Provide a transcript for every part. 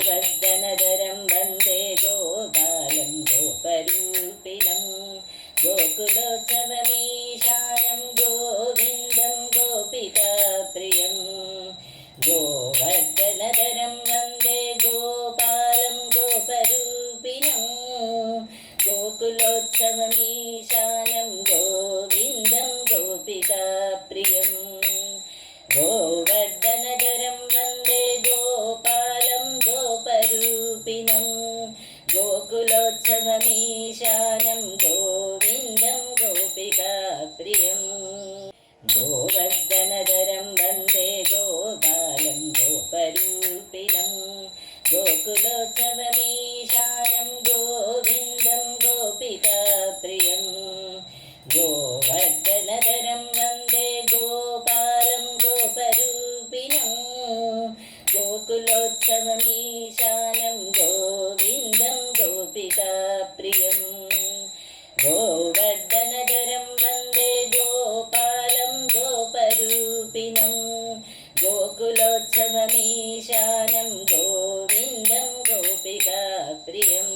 गोवर्धनधरं वन्दे गोपालं गोपरूपिणं गोकुलोत्सवमीशानं गोविन्दं गोपिकाप्रियं गोवर्धनधरं वन्दे गोपालं गोपरूपिणं गोकुलोत्सवमीशानं गोविन्दं गोपिकाप्रियं गोवर्धनधरं वन्दे गोपालं गोपरूपिणं गोकुलोत्सवमीशानं गोविन्दं गोपिकाप्रियं गोवर्धनधरं वन्दे गोपालं गोपरूपिणं गोकुलोत्सवमीशानं गोविन्दं गोपिकाप्रियं गोवर्धनधरं वन्दे गोपालं गोपरूपिणं गोकुलोत्सवमीशानं गोविन्दं गोपिकाप्रियं गोवर्धनधरं वन्दे गोपालं गोपरूपिणं गोकुलोत्सवमीशानं गोविन्दं गोपिकाप्रियं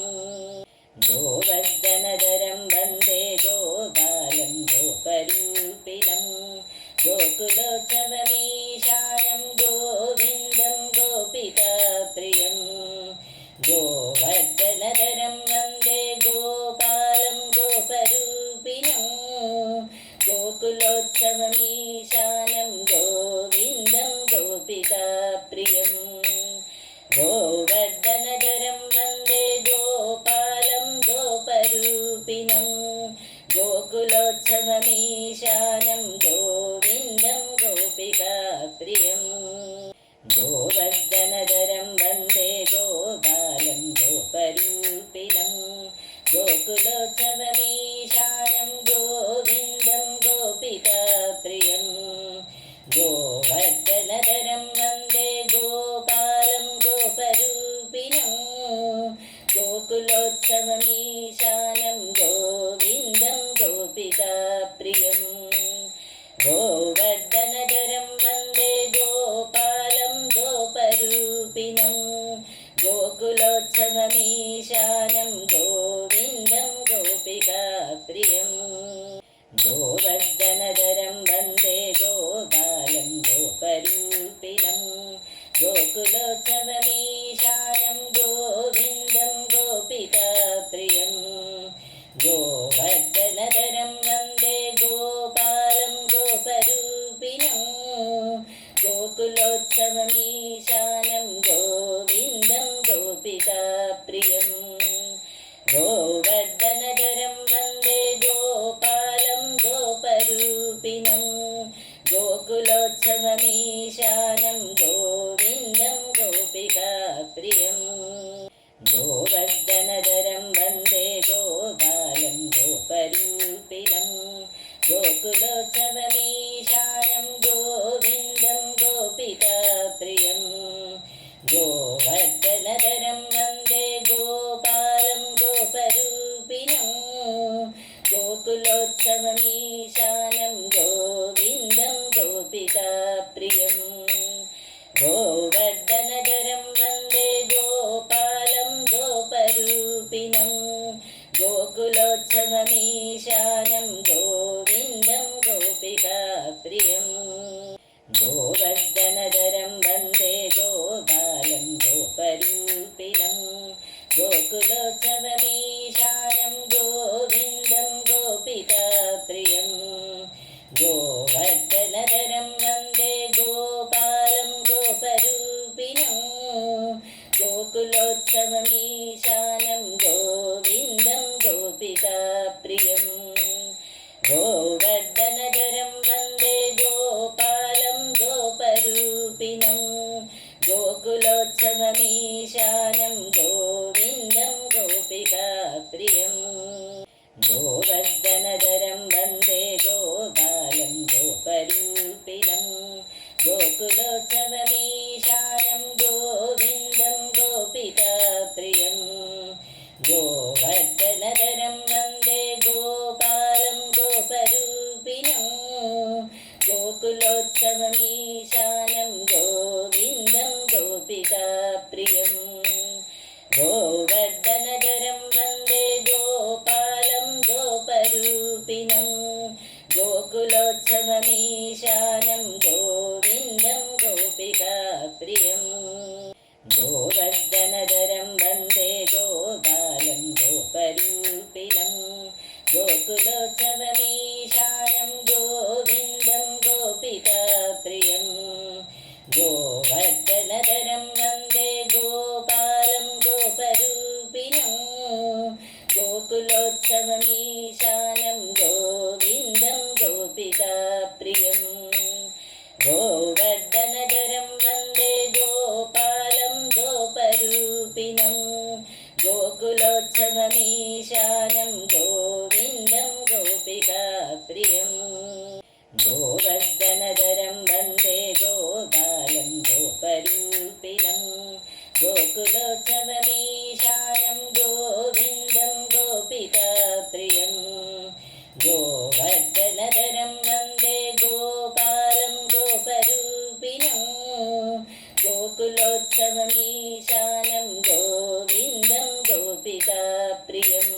गोवर्धनधरं वन्दे गोपालं गोपरूपिणं गोकुलोत्सवमीशानं गोविन्दं गोपिकाप्रियं गोवर्धनधरं वन्दे गोपालं गोपरूपिणं गोकुलोत्सवमीशानं गोविन्दं गोपिकाप्रियं गोवर्धनधरं वन्दे गोपालं गोपरूपिणं गोकुलोत्सवमीशानं गोविन्दं गोपिकाप्रियं गोवर्धनधरं वन्दे गोपालं गोपरूपिणं गोकुलोत्सवमीशानं गोविन्दं गोपिकाप्रियं गोवर्धनधरं वन्दे गोपालं गोपरूपिणं गोकुलोत्सवमीशानं गोविन्दं गोपिकाप्रियं गोवर्धनधरं वन्दे गोपालं गोपरूपिणं गोकुलोत्सवमीशानं गोविन्दं गोपिकाप्रियं गोवर्धनधरं वन्दे गोपालं गोपरूपिणं गोकुलोत्सवमीशानं गोविन्दं गोपिकाप्रियं गोवर्धनधरं वन्दे गोपालं गोपरूपिणं गोकुलोत्सवमीशानं गोविन्दं गोपिकाप्रियं गोवर्धनधरं वन्दे गोपालं गोपरूपिणं गोकुलोत्सवमीशानं गोविन्दं गोपिकाप्रियं गोवर्धनधरं वन्दे गोपालं गोपरूपिणं गोकुलोत्सवमीशानं गोविन्दं गोपिकाप्रियं गोवर्धनधरं वन्दे गोपालं गोपरूपिणं गोकुलोत्सवमीशानं गोविन्दं गोपिकाप्रियं गोवर्धनधरं वन्दे गोपालं गोपरूपिणं गोकुलोत्सवमीशानं गोविन्दं गोपिकाप्रियं गोवर्धनधरं वन्दे गोपालं गोपरूपिणं गोकुलोत्सवमीशानं गोविन्दं गोपिकाप्रियं गोवर्धनधरं वन्दे गोपालं गोपरूपिणं गोकुलोत्सवमीशानं गोविन्दं गोपिकाप्रियं गोवर्धनधरं वन्दे गोपालं गोपरूपिणं गोकुलोत्सवमीशानं गोविन्दं गोपिकाप्रियं गोवर्धनधरं वन्दे गोपालं गोपरूपिणं गोकुलोत्सवमीशानं गोविन्दं गोपिकाप्रियं गोवर्धनधरं वन्दे गोपालं गोपरूपिणं गोकुलोत्सवमीशानं गोविन्दं गोपिकाप्रियं गोवर्धनधरं वन्दे गोपालं गोपरूपिणं गोकुलोत्सवमीशानं गोविन्दं गोपिकाप्रियं गोवर्धनधरं वन्दे गोपालं गोपरूपिणं गोकुलोत्सवमीशानं गोविन्दं गोपिकाप्रियं गोवर्धनधरं वन्दे गोपालं गोपरूपिणं गोकुलोत्सवमीशानं गोविन्दं गोपिकाप्रियं गोवर्धनधरं वन्दे गोपालं गोपरूपिणं गोकुलोत्सवमीशानं गोविन्दं गोपिकाप्रियं गोवर्धनधरं वन्दे गोपालं गोपरूपिणं गोकुलोत्सवमीशानं गोविन्दं गोपिकाप्रियं गोवर्धनधरं वन्दे गोपालं गोपरूपिणं गोकुलोत्सवमीशानं गोविन्दं गोपिकाप्रियं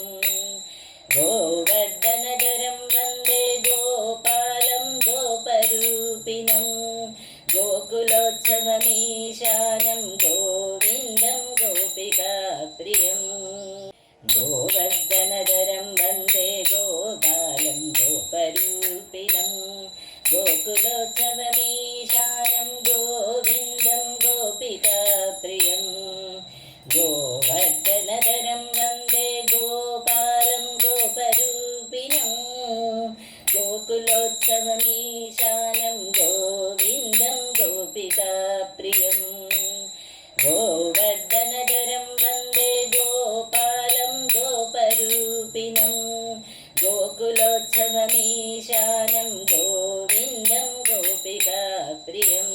गोवर्धनधरं वन्दे गोपालं गोपरूपिणं गोकुलोत्सवमीशानं गोविन्दं गोपिकाप्रियं गोवर्धनधरं वन्दे गोपालं गोपरूपिणं गोकुलोत्सवमीशानं गोविन्दं गोपिकाप्रियं गोवर्धनधरं वन्दे गोपालं गोपरूपिणं गोकुलोत्सवमीशानं गोविन्दं गोपिकाप्रियं गोवर्धनधरं वन्दे गोपालं गोपरूपिणं गोकुलोत्सवमीशानं गोविन्दं गोपिकाप्रियं